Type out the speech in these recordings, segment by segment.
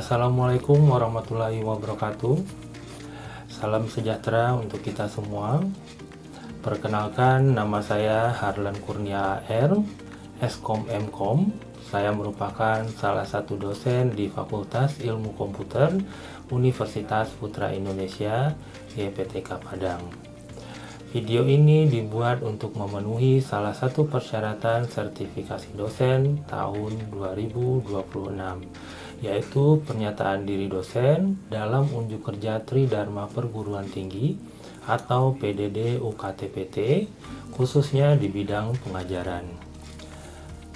Assalamualaikum warahmatullahi wabarakatuh. Salam sejahtera untuk kita semua. Perkenalkan, nama saya Harlan Kurnia R, Skom Mkom. Saya merupakan salah satu dosen di Fakultas Ilmu Komputer Universitas Putra Indonesia, YPTK Padang. Video ini dibuat untuk memenuhi salah satu persyaratan sertifikasi dosen tahun 2026, yaitu pernyataan diri dosen dalam unjuk kerja Tridharma Perguruan Tinggi atau PDD UKTPT, khususnya di bidang pengajaran.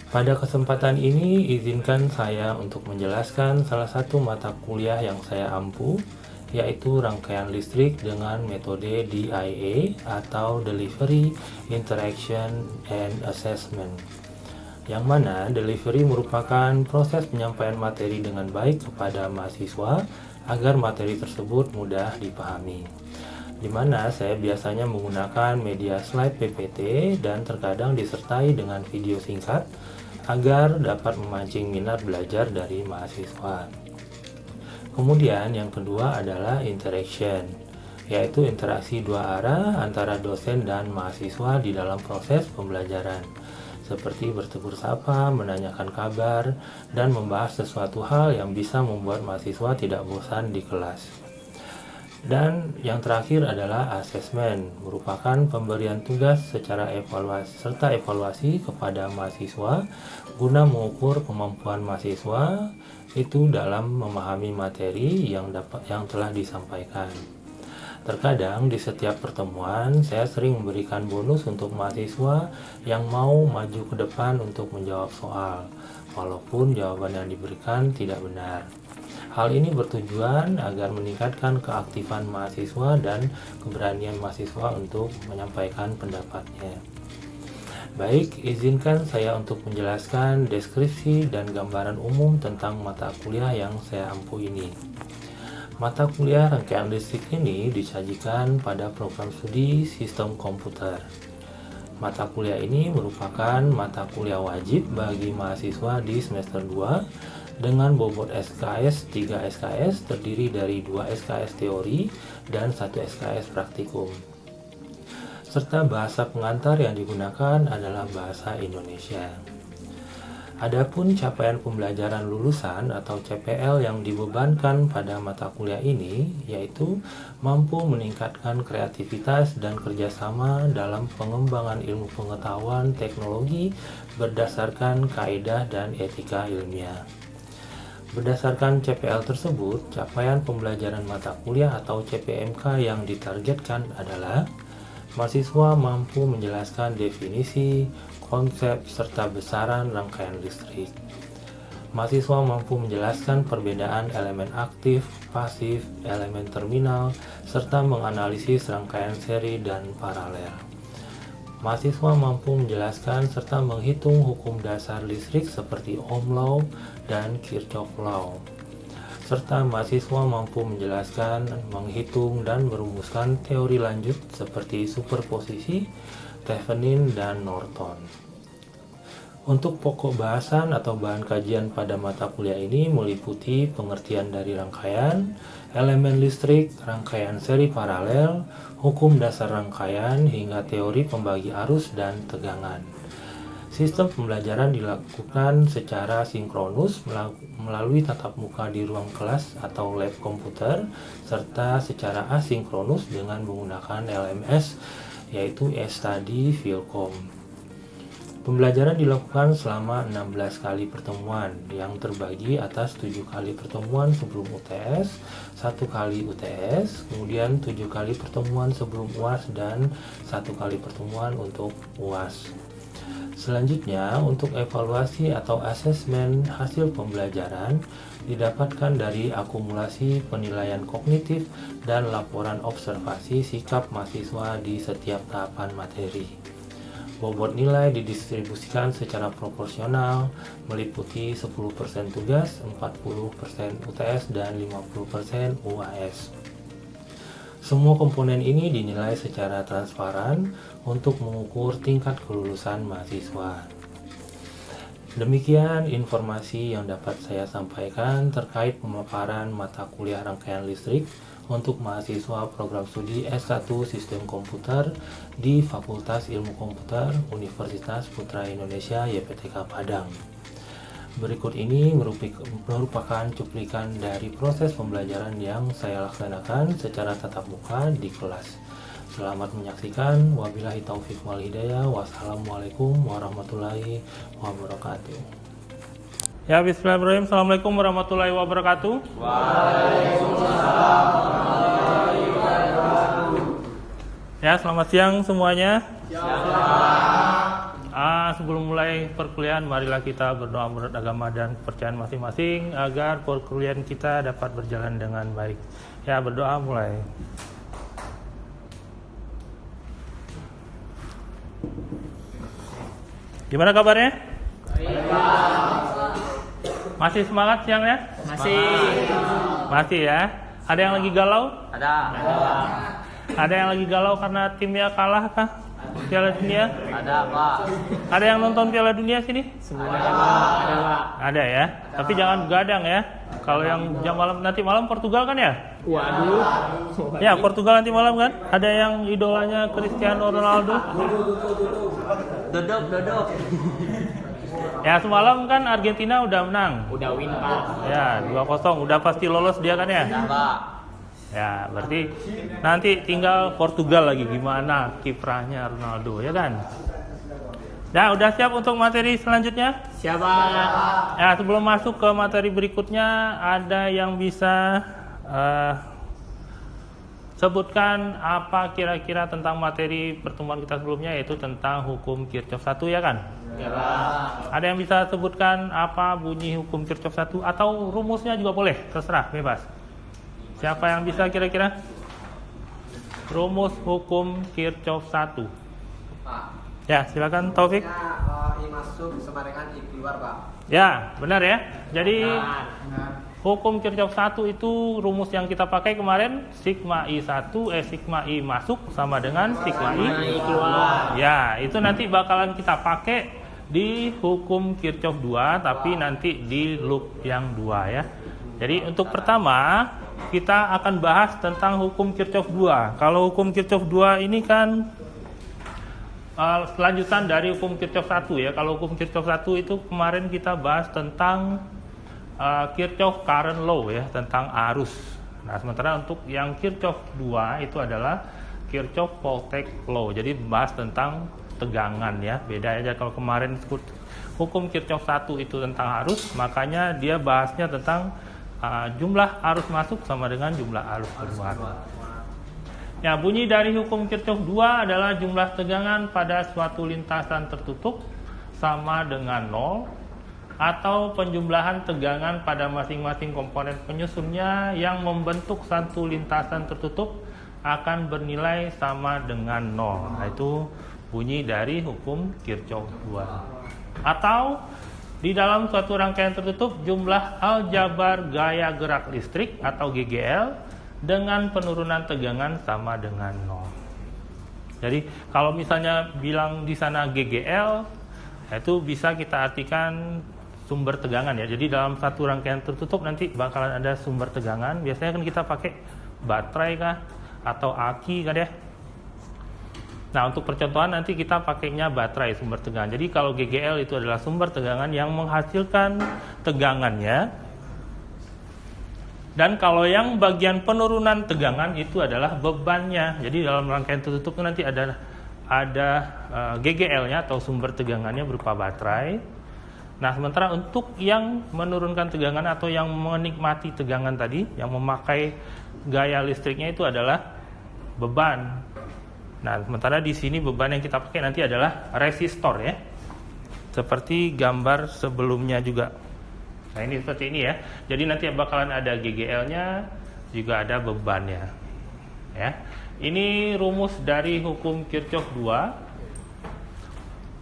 Pada kesempatan ini, izinkan saya untuk menjelaskan salah satu mata kuliah yang saya ampu, yaitu rangkaian listrik dengan metode DIA atau Delivery, Interaction, and Assessment, yang mana delivery merupakan proses penyampaian materi dengan baik kepada mahasiswa agar materi tersebut mudah dipahami, di mana saya biasanya menggunakan media slide PPT dan terkadang disertai dengan video singkat agar dapat memancing minat belajar dari mahasiswa. Kemudian yang kedua adalah interaction, yaitu interaksi dua arah antara dosen dan mahasiswa di dalam proses pembelajaran, seperti bertegur sapa, menanyakan kabar, dan membahas sesuatu hal yang bisa membuat mahasiswa tidak bosan di kelas. Dan yang terakhir adalah assessment, merupakan pemberian tugas secara evaluasi kepada mahasiswa guna mengukur kemampuan mahasiswa itu dalam memahami materi yang telah disampaikan. Terkadang di setiap pertemuan saya sering memberikan bonus untuk mahasiswa yang mau maju ke depan untuk menjawab soal, walaupun jawaban yang diberikan tidak benar. Hal ini bertujuan agar meningkatkan keaktifan mahasiswa dan keberanian mahasiswa untuk menyampaikan pendapatnya. Baik, izinkan saya untuk menjelaskan deskripsi dan gambaran umum tentang mata kuliah yang saya ampu ini. Mata kuliah rangkaian listrik ini disajikan pada program studi sistem komputer. Mata kuliah ini merupakan mata kuliah wajib bagi mahasiswa di semester 2 dengan bobot SKS 3 SKS terdiri dari 2 SKS teori dan 1 SKS praktikum. Serta bahasa pengantar yang digunakan adalah bahasa Indonesia. Adapun capaian pembelajaran lulusan atau CPL yang dibebankan pada mata kuliah ini yaitu mampu meningkatkan kreativitas dan kerjasama dalam pengembangan ilmu pengetahuan teknologi berdasarkan kaidah dan etika ilmiah. Berdasarkan CPL tersebut, capaian pembelajaran mata kuliah atau CPMK yang ditargetkan adalah mahasiswa mampu menjelaskan definisi, konsep, serta besaran rangkaian listrik. Mahasiswa mampu menjelaskan perbedaan elemen aktif, pasif, elemen terminal, serta menganalisis rangkaian seri dan paralel. Mahasiswa mampu menjelaskan serta menghitung hukum dasar listrik seperti Ohm Law dan Kirchhoff Law. Serta mahasiswa mampu menjelaskan, menghitung, dan merumuskan teori lanjut seperti superposisi, Thevenin, dan Norton. Untuk pokok bahasan atau bahan kajian pada mata kuliah ini meliputi pengertian dari rangkaian, elemen listrik, rangkaian seri paralel, hukum dasar rangkaian, hingga teori pembagi arus dan tegangan. Sistem pembelajaran dilakukan secara sinkronus melalui tatap muka di ruang kelas atau lab komputer, serta secara asinkronus dengan menggunakan LMS, yaitu e-study Philcom. Pembelajaran dilakukan selama 16 kali pertemuan yang terbagi atas 7 kali pertemuan sebelum UTS, 1 kali UTS, kemudian 7 kali pertemuan sebelum UAS, dan 1 kali pertemuan untuk UAS. Selanjutnya, untuk evaluasi atau asesmen hasil pembelajaran didapatkan dari akumulasi penilaian kognitif dan laporan observasi sikap mahasiswa di setiap tahapan materi. Bobot nilai didistribusikan secara proporsional, meliputi 10% tugas, 40% UTS, dan 50% UAS. Semua komponen ini dinilai secara transparan untuk mengukur tingkat kelulusan mahasiswa. Demikian informasi yang dapat saya sampaikan terkait pemaparan mata kuliah rangkaian listrik untuk mahasiswa program studi S1 Sistem Komputer di Fakultas Ilmu Komputer Universitas Putra Indonesia YPTK Padang. Berikut ini merupakan cuplikan dari proses pembelajaran yang saya laksanakan secara tatap muka di kelas. Selamat menyaksikan. Wabillahi taufik wal hidayah. Wassalamualaikum warahmatullahi wabarakatuh. Ya, bismillahirrahmanirrahim. Assalamualaikum warahmatullahi wabarakatuh. Waalaikumsalam warahmatullahi wabarakatuh. Ya, selamat siang semuanya. Sebelum mulai perkuliahan, marilah kita berdoa menurut agama dan kepercayaan masing-masing agar perkuliahan kita dapat berjalan dengan baik. Ya, berdoa mulai. Gimana kabarnya? Masih semangat siangnya? Masih ya? Ada yang lagi galau? Ada yang lagi galau karena timnya kalah kah? Piala Dunia? Ada, Pak. Ada yang nonton Piala Dunia sini? Semuanya, Pak. Ada ya? Tapi jangan gadang ya. Kalau yang jam malam, nanti malam Portugal kan ya? Waduh. Ya, Portugal nanti malam kan? Ada yang idolanya Cristiano Ronaldo? Dodok. Ya, semalam kan Argentina udah menang. Udah win, Pak. Ya, 2-0. Udah pasti lolos dia kan ya? Udah, Pak. Ya, berarti nanti tinggal Portugal lagi gimana kiprahnya Ronaldo, ya kan? Nah, udah siap untuk materi selanjutnya? Siapa? Ya, sebelum masuk ke materi berikutnya, ada yang bisa sebutkan apa kira-kira tentang materi pertemuan kita sebelumnya, yaitu tentang hukum Kirchhoff 1, ya kan? Ya, Pak. Ada yang bisa sebutkan apa bunyi hukum Kirchhoff 1 atau rumusnya juga boleh, terserah, bebas. Siapa yang bisa kira-kira? Rumus hukum Kirchhoff 1. Pak. Ya, silakan Taufik. I masuk sama dengan I keluar, Pak. Ya, benar ya. Jadi hukum Kirchhoff 1 itu rumus yang kita pakai kemarin, sigma I1 sigma I masuk sama dengan sigma I keluar. Ya, itu nanti bakalan kita pakai di hukum Kirchhoff 2 tapi nanti di loop yang 2 ya. Jadi untuk pertama kita akan bahas tentang hukum Kirchhoff 2. Kalau hukum Kirchhoff 2 ini kan selanjutan dari hukum Kirchhoff 1 ya. Kalau hukum Kirchhoff 1 itu kemarin kita bahas tentang Kirchhoff current law ya, tentang arus. Nah, sementara untuk yang Kirchhoff 2 itu adalah Kirchhoff voltage law. Jadi bahas tentang tegangan ya. Beda aja kalau kemarin hukum Kirchhoff 1 itu tentang arus, makanya dia bahasnya tentang jumlah arus masuk sama dengan jumlah arus keluar. Ya, bunyi dari hukum Kirchhoff 2 adalah jumlah tegangan pada suatu lintasan tertutup sama dengan 0 atau penjumlahan tegangan pada masing-masing komponen penyusunnya yang membentuk satu lintasan tertutup akan bernilai sama dengan 0. Nah, itu bunyi dari hukum Kirchhoff 2. Atau di dalam suatu rangkaian tertutup, jumlah aljabar gaya gerak listrik atau GGL dengan penurunan tegangan sama dengan 0. Jadi kalau misalnya bilang di sana GGL, itu bisa kita artikan sumber tegangan ya. Jadi dalam satu rangkaian tertutup nanti bakalan ada sumber tegangan. Biasanya kan kita pakai baterai kah atau aki kan ya. Nah, untuk percontohan nanti kita pakainya baterai sumber tegangan. Jadi kalau GGL itu adalah sumber tegangan yang menghasilkan tegangannya. Dan kalau yang bagian penurunan tegangan itu adalah bebannya. Jadi dalam rangkaian tertutup itu nanti ada GGL-nya atau sumber tegangannya berupa baterai. Nah, sementara untuk yang menurunkan tegangan atau yang menikmati tegangan tadi, yang memakai gaya listriknya itu adalah beban. Nah, sementara di sini beban yang kita pakai nanti adalah resistor ya. Seperti gambar sebelumnya juga. Nah, ini seperti ini ya. Jadi nanti bakalan ada GGL-nya, juga ada bebannya. Ya. Ini rumus dari hukum Kirchhoff 2.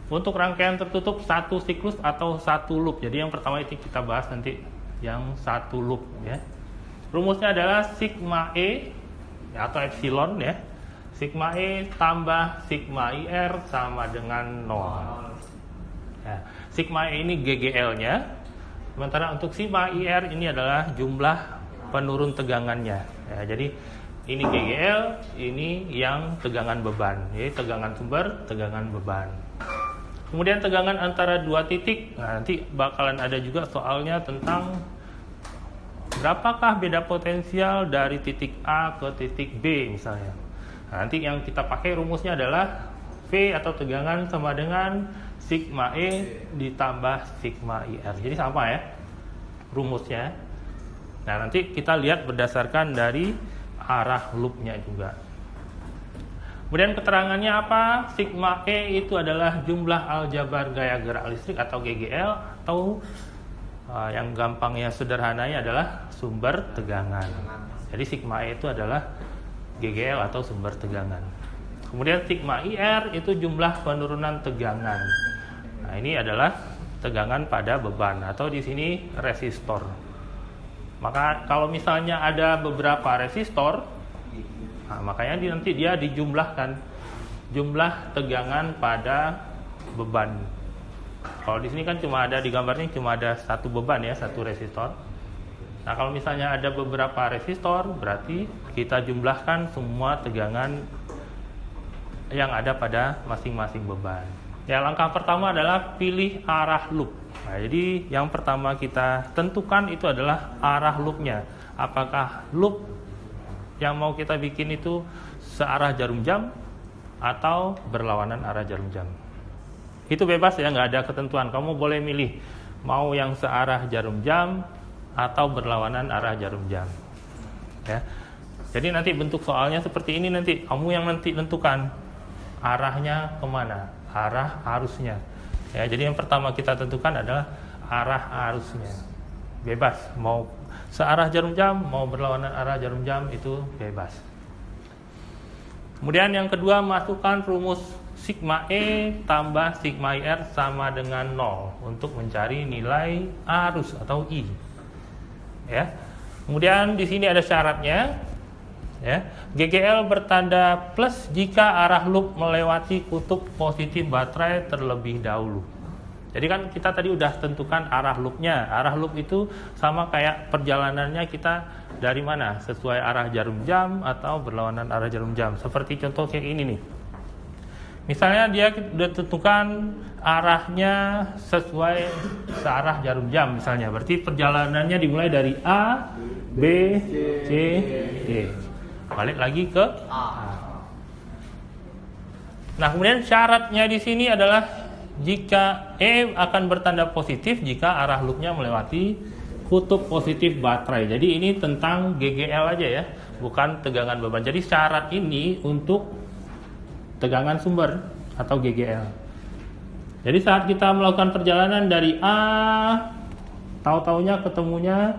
Untuk rangkaian tertutup satu siklus atau satu loop. Jadi yang pertama itu kita bahas nanti yang satu loop ya. Rumusnya adalah sigma E ya, atau epsilon ya. Sigma E tambah sigma IR sama dengan 0. Nah, sigma E ini GGL-nya, sementara untuk sigma IR ini adalah jumlah penurun tegangannya. Ya, jadi ini GGL, ini yang tegangan beban, jadi tegangan sumber, tegangan beban. Kemudian tegangan antara dua titik, nah, nanti bakalan ada juga soalnya tentang berapakah beda potensial dari titik A ke titik B misalnya. Nah, nanti yang kita pakai rumusnya adalah V atau tegangan sama dengan sigma E ditambah sigma IR. Jadi sama ya rumusnya. Nah, nanti kita lihat berdasarkan dari arah loopnya juga. Kemudian keterangannya apa? Sigma E itu adalah jumlah aljabar gaya gerak listrik atau GGL, atau yang gampangnya sederhananya adalah sumber tegangan. Jadi sigma E itu adalah GGL atau sumber tegangan. Kemudian sigma IR itu jumlah penurunan tegangan. Nah, ini adalah tegangan pada beban atau di sini resistor. Maka kalau misalnya ada beberapa resistor, nah, makanya nanti dia dijumlahkan jumlah tegangan pada beban. Kalau di sini kan cuma ada di gambarnya cuma ada satu beban ya, satu resistor. Nah, kalau misalnya ada beberapa resistor, berarti kita jumlahkan semua tegangan yang ada pada masing-masing beban. Ya, langkah pertama adalah pilih arah loop. Nah, jadi yang pertama kita tentukan itu adalah arah loopnya. Apakah loop yang mau kita bikin itu searah jarum jam atau berlawanan arah jarum jam? Itu bebas ya, nggak ada ketentuan. Kamu boleh milih mau yang searah jarum jam atau berlawanan arah jarum jam. Ya. Jadi nanti bentuk soalnya seperti ini, nanti kamu yang nanti tentukan arahnya kemana, arah arusnya. Ya, jadi yang pertama kita tentukan adalah arah arusnya. Bebas, mau searah jarum jam, mau berlawanan arah jarum jam, itu bebas. Kemudian yang kedua, masukkan rumus sigma E tambah sigma IR sama dengan 0 untuk mencari nilai arus atau I. Ya. Kemudian di sini ada syaratnya. Ya, GGL bertanda plus jika arah loop melewati kutub positif baterai terlebih dahulu. Jadi kan kita tadi udah tentukan arah loopnya. Arah loop itu sama kayak perjalanannya kita dari mana, sesuai arah jarum jam atau berlawanan arah jarum jam. Seperti contoh kayak ini nih. Misalnya dia udah tentukan arahnya sesuai searah jarum jam misalnya. Berarti perjalanannya dimulai dari A, B, C, D. Balik lagi ke A. Nah, kemudian syaratnya di sini adalah jika E akan bertanda positif jika arah loopnya melewati kutub positif baterai. Jadi ini tentang GGL aja ya, bukan tegangan beban. Jadi syarat ini untuk tegangan sumber atau GGL. Jadi saat kita melakukan perjalanan dari A, tahu-taunya ketemunya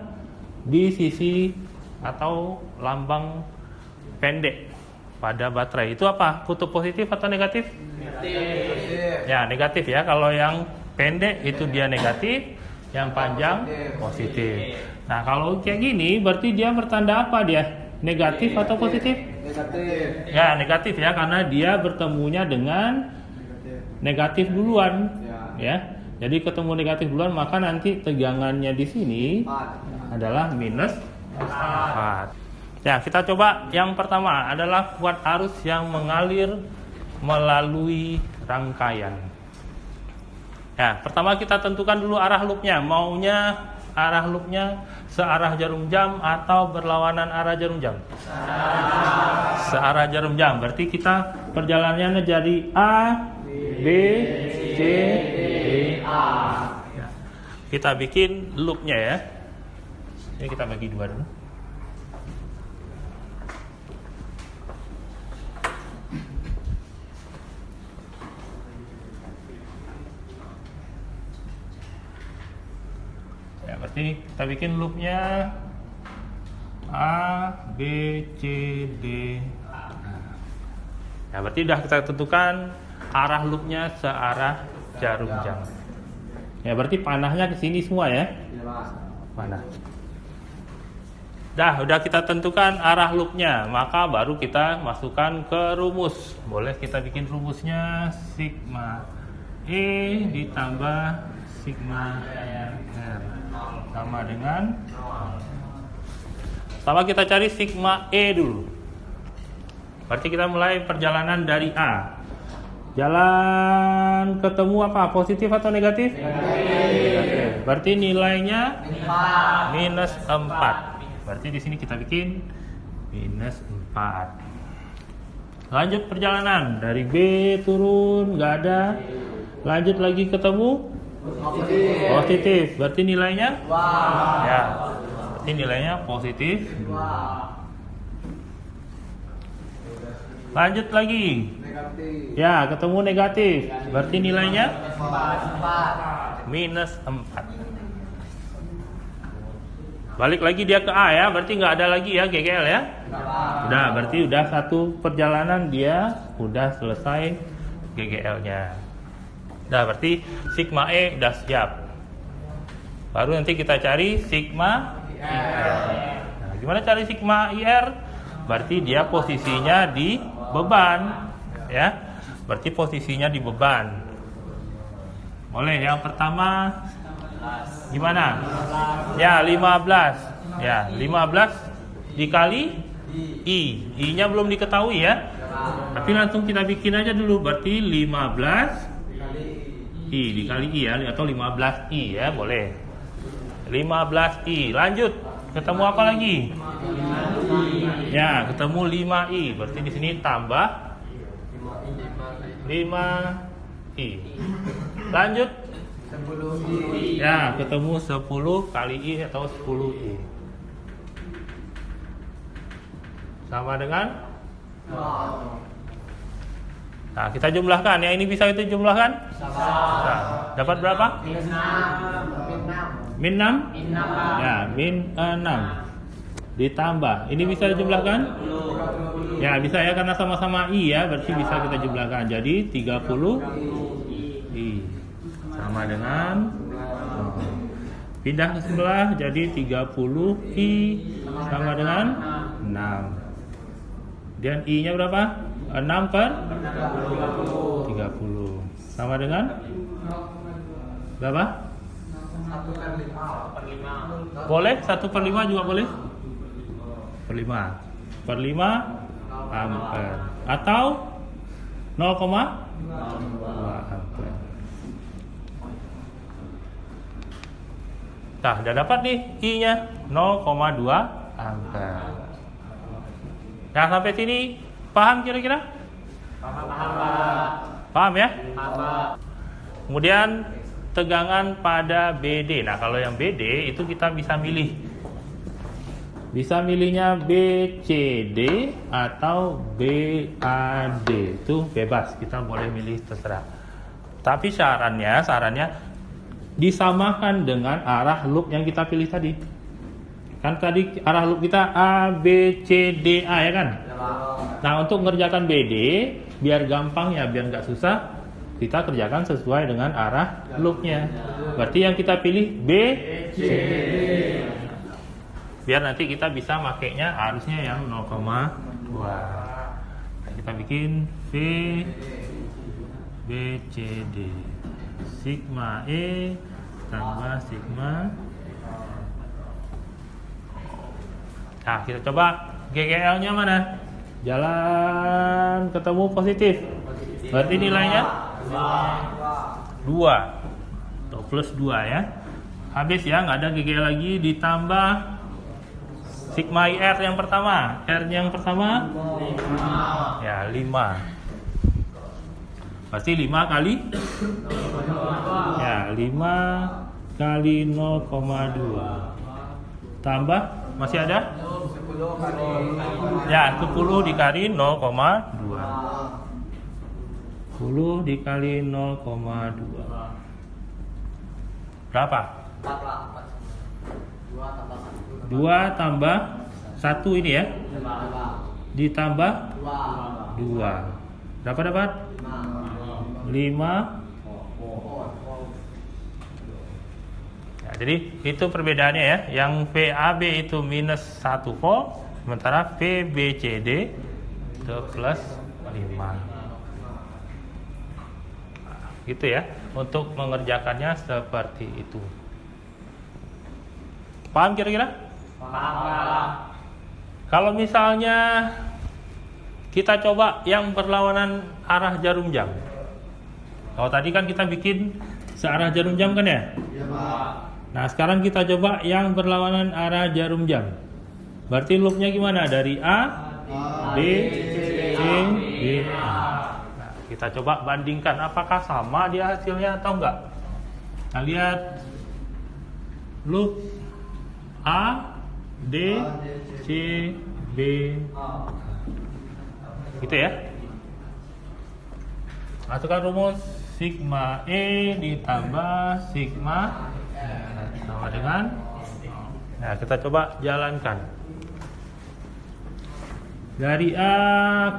di sisi atau lambang pendek pada baterai. Itu apa? Kutub positif atau negatif? Negatif. Ya, negatif ya. Kalau yang pendek itu dia negatif, yang panjang positif. Nah, kalau kayak gini berarti dia bertanda apa dia? Negatif atau positif? Negatif. Ya, negatif ya, karena dia bertemunya dengan negatif duluan. Ya. Jadi ketemu negatif duluan, maka nanti tegangannya di sini adalah minus 4. Ya, kita coba yang pertama adalah buat arus yang mengalir melalui rangkaian. Ya, pertama kita tentukan dulu arah loopnya. Maunya arah loopnya searah jarum jam atau berlawanan arah jarum jam? Searah jarum jam. Berarti kita perjalanannya jadi A, B, C, D, A. Ya. Kita bikin loopnya ya. Ini kita bagi dua dulu. Berarti kita bikin loopnya A, B, C, D, A. Nah, berarti udah kita tentukan arah loopnya searah jarum jam. Ya, berarti panahnya ke sini semua ya. Panah. Udah kita tentukan arah loopnya, maka baru kita masukkan ke rumus. Boleh kita bikin rumusnya sigma E ditambah sigma R sama dengan, sama kita cari sigma E dulu. Berarti kita mulai perjalanan dari A. Jalan ketemu apa? Positif atau negatif? Negatif. Berarti nilainya minus 4. Berarti di sini kita bikin minus 4. Lanjut perjalanan dari B turun, nggak ada. Lanjut lagi ketemu positif. Berarti nilainya ya. Berarti nilainya positif. Lanjut lagi. Negatif. Ya, ketemu negatif. Berarti nilainya minus 4. Balik lagi dia ke A ya, berarti nggak ada lagi ya GGL ya. Udah, berarti udah satu perjalanan dia udah selesai GGL-nya. Udah, berarti sigma E udah siap. Baru nanti kita cari sigma IR. Nah, gimana cari sigma IR? Berarti dia posisinya di beban ya. Berarti posisinya di beban. Boleh yang pertama gimana? Ya 15. Ya 15 dikali I. I-nya belum diketahui ya. Tapi langsung kita bikin aja dulu. Berarti 15 I dikali I ya, atau 15 I ya, boleh. 15 I. Lanjut. Ketemu apa lagi? Ya, ketemu 5I. Berarti di sini tambah 5I. Lanjut. 10I. Ya, ketemu 10 kali I atau 10I. Sama dengan? Nah, kita jumlahkan. Yang ini bisa kita jumlahkan? Nah, dapat berapa? Min 6? Ya, min 6. Ditambah. Ini bisa dijumlahkan? Ya, bisa ya, karena sama-sama I ya. Berarti bisa kita jumlahkan. Jadi 30 I. Sama dengan, pindah ke sebelah, jadi 30 I sama dengan 6. Dan I nya berapa? 6 per 30 sama dengan berapa? 1/5. Boleh 1/5 juga boleh. Per 5 ampere atau 0,2 ampere. Nah, udah dapat nih I-nya 0,2 ampere. Nah, sampai sini paham kira-kira? Paham ya? Kemudian tegangan pada BD. Nah, kalau yang BD itu kita bisa milih. Bisa milihnya BCD atau BAD. Itu bebas, kita boleh milih terserah. Tapi sarannya disamakan dengan arah loop yang kita pilih tadi. Kan tadi arah loop kita A, B, C, D, A ya kan? Nah, untuk mengerjakan BD biar gampang ya, biar nggak susah, kita kerjakan sesuai dengan arah loopnya. Berarti yang kita pilih B, C, D. Biar nanti kita bisa makainya harusnya yang 0,2. Nah, kita bikin V, B, C, D. Sigma E tambah sigma. Nah, kita coba GGL-nya mana? Jalan ketemu positif. Berarti nilainya 2 atau plus 2 ya. Habis ya, nggak ada GGL lagi. Ditambah sigma IR yang pertama. R yang pertama ya 5. Berarti 5 kali ya 5 kali 0,2 tambah masih ada 10 kali ya 10 dikali 0,2. 10 dikali 0,2 berapa? 2 tambah 1 ini ya, ditambah 2 berapa dapat? 5. Nah, jadi itu perbedaannya ya. Yang VAB itu minus 1 volt, sementara VBCD itu plus 5. gitu ya, untuk mengerjakannya seperti itu. Paham kira-kira? Paham. Kalau misalnya kita coba yang berlawanan arah jarum jam. Kalau tadi kan kita bikin searah jarum jam kan ya? Nah sekarang kita coba yang berlawanan arah jarum jam. Berarti loopnya gimana? Dari A, B, C, D, A. Nah, kita coba bandingkan apakah sama dia hasilnya atau enggak. Nah lihat loop A, D, C, B, gitu ya. Masukkan rumus sigma E ditambah sigma sama dengan. Nah kita coba jalankan. Dari A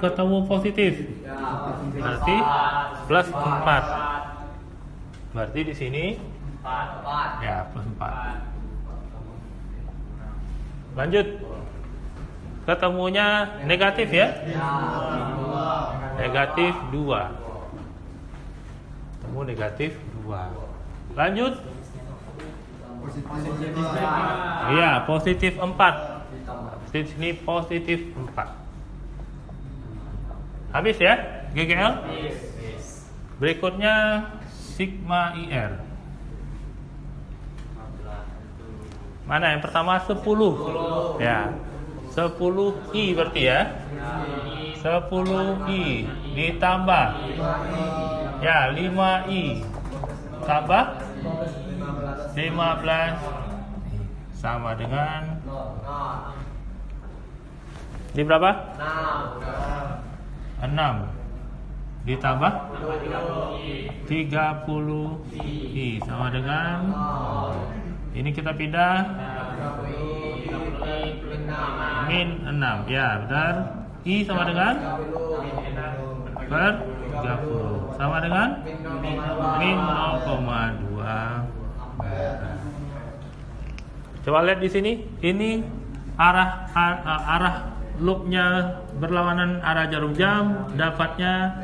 ketemu positif, berarti plus 4. Berarti di sini ya plus 4. Lanjut, ketemunya negatif ya, negatif 2. Ketemu negatif 2. Lanjut, iya positif 4. Di sini positif 4. Habis ya GGL. Berikutnya sigma IR. Mana yang pertama? 10. Ya. 10I berarti ya. 10I ditambah ya 5I tambah 15 sama dengan ini berapa? 6 ditambah 30I sama dengan ini kita pindah min 6 ya benar. I sama dengan per 30 sama dengan min 0,2. Coba lihat di sini, ini arah loopnya berlawanan arah jarum jam, dapatnya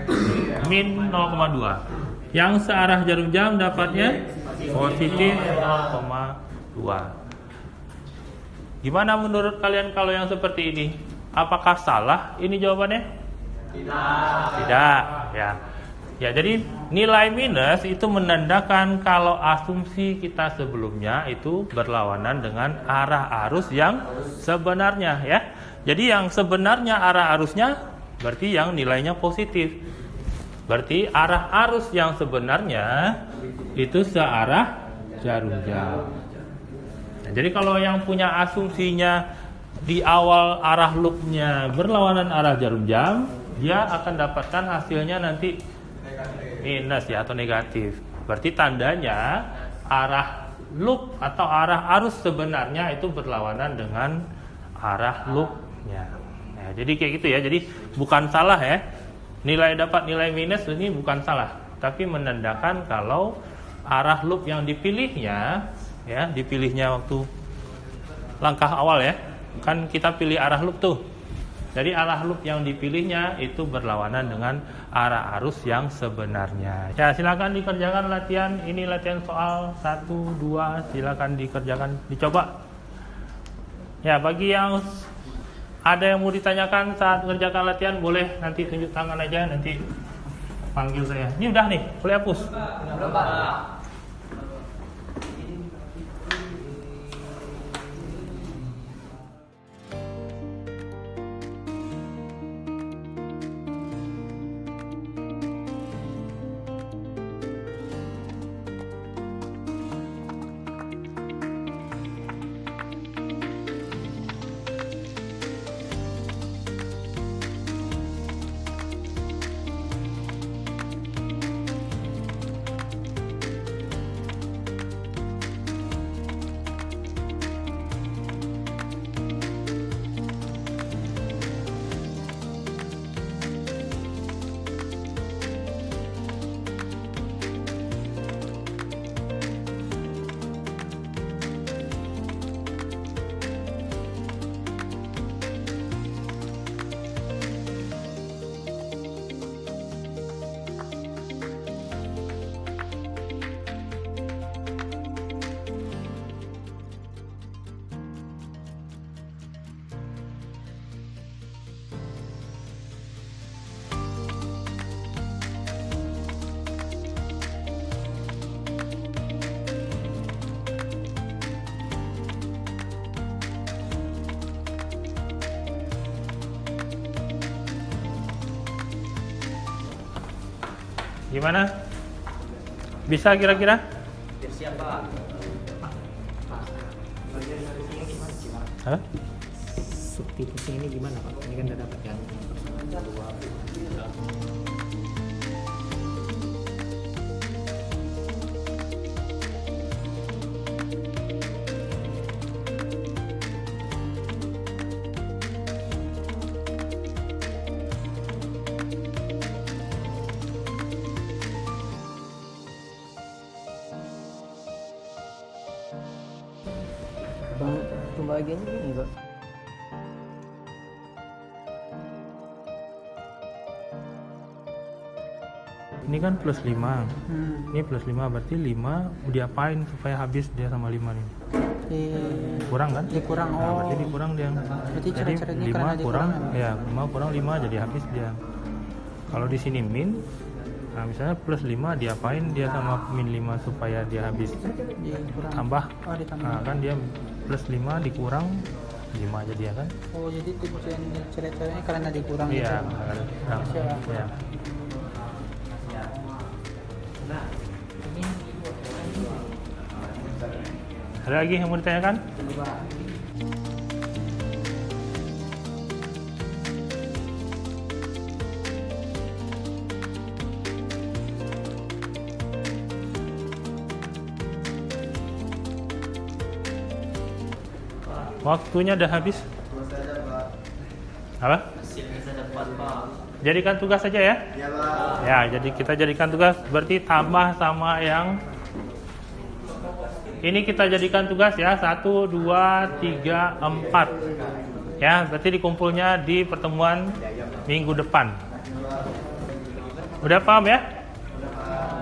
min 0,2. Yang searah jarum jam dapatnya positif 0,2. Gimana menurut kalian kalau yang seperti ini? Apakah salah ini jawabannya? Tidak, ya. Ya, jadi nilai minus itu menandakan kalau asumsi kita sebelumnya itu berlawanan dengan arah arus yang sebenarnya, ya. Jadi yang sebenarnya arah arusnya berarti yang nilainya positif. Berarti arah arus yang sebenarnya itu searah jarum jam. Nah, jadi kalau yang punya asumsinya di awal arah loopnya berlawanan arah jarum jam, dia akan dapatkan hasilnya nanti minus ya atau negatif. Berarti tandanya arah loop atau arah arus sebenarnya itu berlawanan dengan arah loopnya. Nah, jadi kayak gitu ya. Jadi bukan salah ya. Nilai dapat nilai minus ini bukan salah, tapi menandakan kalau arah loop yang dipilihnya ya, dipilihnya waktu langkah awal ya. Kan kita pilih arah loop tuh. Jadi arah loop yang dipilihnya itu berlawanan dengan arah arus yang sebenarnya. Ya, silakan dikerjakan latihan. Ini latihan soal 1, 2. Silakan dikerjakan, dicoba. Ya, bagi yang ada yang mau ditanyakan saat mengerjakan latihan, boleh nanti tunjuk tangan aja, nanti panggil saya. Ini udah nih, boleh hapus. Gimana? Bisa kira-kira? Siapa? Hah? Substitusi ini gimana Pak? Ini kan udah dapat kan? Pembagiannya enggak. Ini kan plus 5. Ini plus 5 berarti 5 diapain supaya habis dia sama 5 nih? Kurang kan? Dikurang. Nah, berarti dikurang dia. Berarti Jadi cara-caranya 5 karena kurang, dikurang ya 5 kurang 5 jadi habis dia. Kalau di sini min, nah misalnya plus 5 diapain dia sama min 5 supaya dia habis? dikurang. Tambah. Oh, ditambah. Nah, kan dia plus 5 dikurang 5 aja dia kan? Oh, jadi tujuan ceritanya karena dikurang Iya, gitu. nah, Siap. ya. Ada lagi yang mau ditanyakan? Waktunya udah habis. Apa? Hasilnya saya dapat Pak. Jadikan tugas saja ya. Iya, Pak. Ya, jadi kita jadikan tugas berarti tambah sama yang ini kita jadikan tugas ya 1, 2, 3, 4 ya, berarti dikumpulnya di pertemuan minggu depan. Udah paham ya?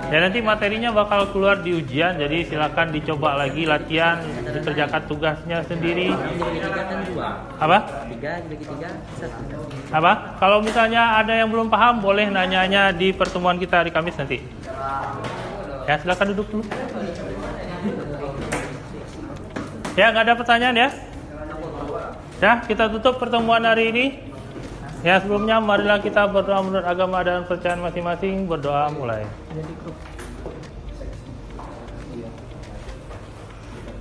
Ya nanti materinya bakal keluar di ujian, jadi silakan dicoba lagi latihan, dikerjakan tugasnya sendiri. Jadi 3 kan 2. Apa? 3 jadi 3 1. Apa? Kalau misalnya ada yang belum paham, boleh nanyanya di pertemuan kita hari Kamis nanti. Ya, silakan duduk dulu. Ya, nggak ada pertanyaan ya? Ya, kita tutup pertemuan hari ini. Ya, sebelumnya marilah kita berdoa menurut agama dan percayaan masing-masing. Berdoa mulai.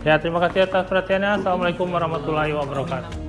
Ya, terima kasih atas perhatiannya. Assalamualaikum warahmatullahi wabarakatuh.